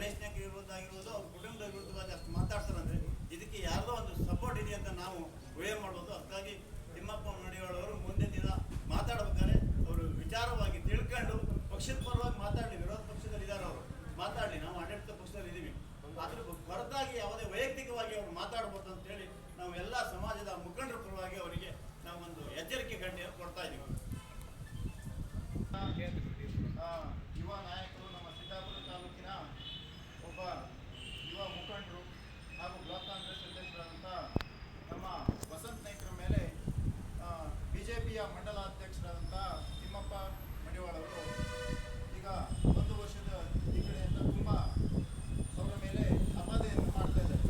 ಗಣೇಶನ ವಿರುದ್ಧ ಅವ್ರ ಕುಟುಂಬದ ವಿರುದ್ಧವಾಗಿ ಅಷ್ಟು ಮಾತಾಡ್ತಾರಂದ್ರೆ ಇದಕ್ಕೆ ಯಾರ್ದೋ ಒಂದು ಸಪೋರ್ಟ್ ಇದೆ ಅಂತ ನಾವು ಊಹೆ ಮಾಡ್ಬೋದು. ಅದಕ್ಕಾಗಿ ತಿಮ್ಮಪ್ಪ ಮಡಿವಾಳವರು ಮುಂದೆ ದಿನ ಮಾತಾಡ್ಬೇಕಾದ್ರೆ ಅವರು ವಿಚಾರವಾಗಿ ತಿಳ್ಕೊಂಡು ಪಕ್ಷದ ಪರವಾಗಿ ಮಾತಾಡಲಿ. ವಿರೋಧ ಪಕ್ಷದಲ್ಲಿ ಇದ್ದಾರೆ ಅವರು ಮಾತಾಡಲಿ, ನಾವು ಆಡಳಿತ ಪಕ್ಷದಲ್ಲಿ ಇದ್ದೀವಿ. ಅದ್ರ ಹೊರತಾಗಿ ಯಾವುದೇ ವೈಯಕ್ತಿಕವಾಗಿ ಅವರು ಮಾತಾಡ್ಬೋದು ಅಂತೇಳಿ ನಾವು ಎಲ್ಲ ಸಮಾಜದ ಮುಖಂಡರ ಪರವಾಗಿ ಅವರಿಗೆ ನಾವೊಂದು ಎಚ್ಚರಿಕೆ ಗಂಟೆಯನ್ನು ಕೊಡ್ತಾ ಇದ್ದೀವಿ. ಯುವ ನಾಯಕರು, ನಮ್ಮ ಸಿದ್ದಾಪುರ ತಾಲೂಕಿನ ಒಬ್ಬ ಯುವ ಮುಖಂಡರು ಹಾಗೂ ಬ್ಲಾಕ್ ಕಾಂಗ್ರೆಸ್ ಅಧ್ಯಕ್ಷರಾದಂಥ ನಮ್ಮ ವಸಂತ್ ನಾಯ್ಕರ ಮೇಲೆ ಬಿಜೆಪಿಯ ಮಂಡಲಾಧ್ಯಕ್ಷರಾದಂಥ ತಿಮ್ಮಪ್ಪ ಮಡಿವಾಳವರು ಈಗ 1 ವರ್ಷದ ಈ ಕಡೆಯಿಂದ ತುಂಬ ಅವರ ಮೇಲೆ ಅಪಾದೆಯನ್ನು ಮಾಡ್ತಾ ಇದ್ದಾರೆ.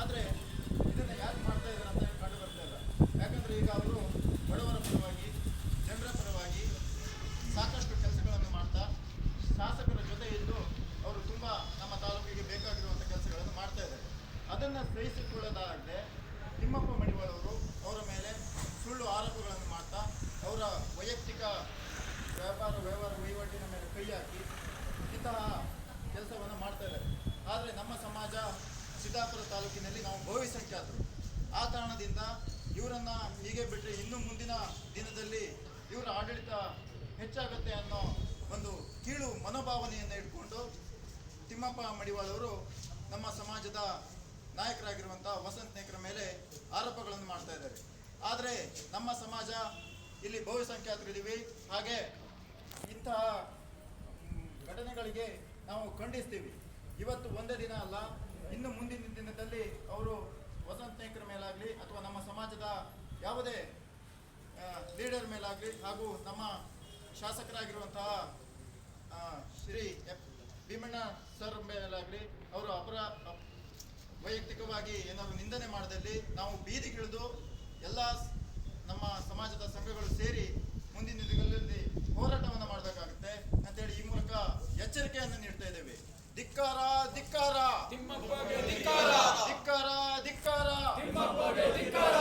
ಆದರೆ ಇದನ್ನು ಯಾಕೆ ಮಾಡ್ತಾ ಇದ್ದಾರೆ ಅಂತ ಕಂಡು ಬರ್ತಾ ಇಲ್ಲ. ಯಾಕಂದರೆ ಈಗ ಅವರು ಬಡವರ ಪರವಾಗಿ, ಜನರ ಪರವಾಗಿ ಸಾಕಷ್ಟು ಕೆಲಸಗಳನ್ನು ಮಾಡ್ತಾ ಶಾಸಕರ ಜೊತೆ ಇದ್ದು ಅವರು ತುಂಬ ನಮ್ಮ ತಾಲೂಕಿಗೆ ಬೇಕಾಗಿರುವಂಥ ಕೆಲಸಗಳನ್ನು ಮಾಡ್ತಾ ಇದ್ದಾರೆ. ಅದನ್ನು ಸಹಿಸಿಕೊಳ್ಳದಾಗದೆ ತಿಮ್ಮಪ್ಪ ಮಡಿವಾಳವರು ಅವರ ಮೇಲೆ ಸುಳ್ಳು ಆರೋಪಗಳನ್ನು ಮಾಡ್ತಾ ಅವರ ವೈಯಕ್ತಿಕ ವ್ಯವಹಾರ ವಹಿವಾಟಿನ ಮೇಲೆ ಕೈ ಹಾಕಿ ಇಂತಹ ಕೆಲಸವನ್ನು ಮಾಡ್ತಾ ಇದ್ದಾರೆ. ಆದರೆ ನಮ್ಮ ಸಮಾಜ ಸಿದ್ದಾಪುರ ತಾಲೂಕಿನಲ್ಲಿ ನಾವು ಬಹುಸಂಖ್ಯಾತರು. ಆ ಕಾರಣದಿಂದ ಇವರನ್ನು ಹೀಗೆ ಬಿಟ್ಟರೆ ಇನ್ನು ಮುಂದಿನ ದಿನದಲ್ಲಿ ಇವರ ಆಡಳಿತ ಹೆಚ್ಚಾಗುತ್ತೆ ಅನ್ನೋ ಒಂದು ಕೀಳು ಮನೋಭಾವನೆಯನ್ನು ಇಟ್ಕೊಂಡು ತಿಮ್ಮಪ್ಪ ಮಡಿವಾಳವರು ನಮ್ಮ ಸಮಾಜದ ನಾಯಕರಾಗಿರುವಂಥ ವಸಂತ್ ನಾಯ್ಕರ ಮೇಲೆ ಆರೋಪಗಳನ್ನು ಮಾಡ್ತಾ ಇದ್ದಾರೆ. ಆದರೆ ನಮ್ಮ ಸಮಾಜ ಇಲ್ಲಿ ಬಹುಸಂಖ್ಯಾತರಿದ್ದೀವಿ. ಹಾಗೆ ಇಂತಹ ಘಟನೆಗಳಿಗೆ ನಾವು ಖಂಡಿಸ್ತೀವಿ. ಇವತ್ತು ಒಂದೇ ದಿನ ಅಲ್ಲ, ಇನ್ನು ಮುಂದಿನ ದಿನದಲ್ಲಿ ಅವರು ವಸಂತ್ ನಾಯ್ಕರ ಮೇಲಾಗಲಿ ಅಥವಾ ನಮ್ಮ ಸಮಾಜದ ಯಾವುದೇ ಲೀಡರ್ ಮೇಲಾಗಲಿ ಹಾಗೂ ನಮ್ಮ ಶಾಸಕರಾಗಿರುವಂತಹ ಶ್ರೀ ಭೀಮಣ್ಣ ಸರ್ ಮೇಲಾಗಲಿ ಅವರು ವೈಯಕ್ತಿಕವಾಗಿ ಏನಾದರೂ ನಿಂದನೆ ಮಾಡದಲ್ಲಿ ನಾವು ಬೀದಿಗಿಳಿದು ಎಲ್ಲ ನಮ್ಮ ಸಮಾಜದ ಸಂಘಗಳು ಸೇರಿ ಮುಂದಿನ ದಿನಗಳಲ್ಲಿ ಹೋರಾಟವನ್ನು ಮಾಡಬೇಕಾಗುತ್ತೆ ಅಂತೇಳಿ ಈ ಮೂಲಕ ಎಚ್ಚರಿಕೆಯನ್ನು ನೀಡ್ತಾ ಇದ್ದೇವೆ. ಧಿಕ್ಕಾರ ಧಿಕ್ಕಾರ, ಧಿಕ್ಕಾರ ಧಿಕ್ಕಾರ, ಧಿಕ್ಕಾರ.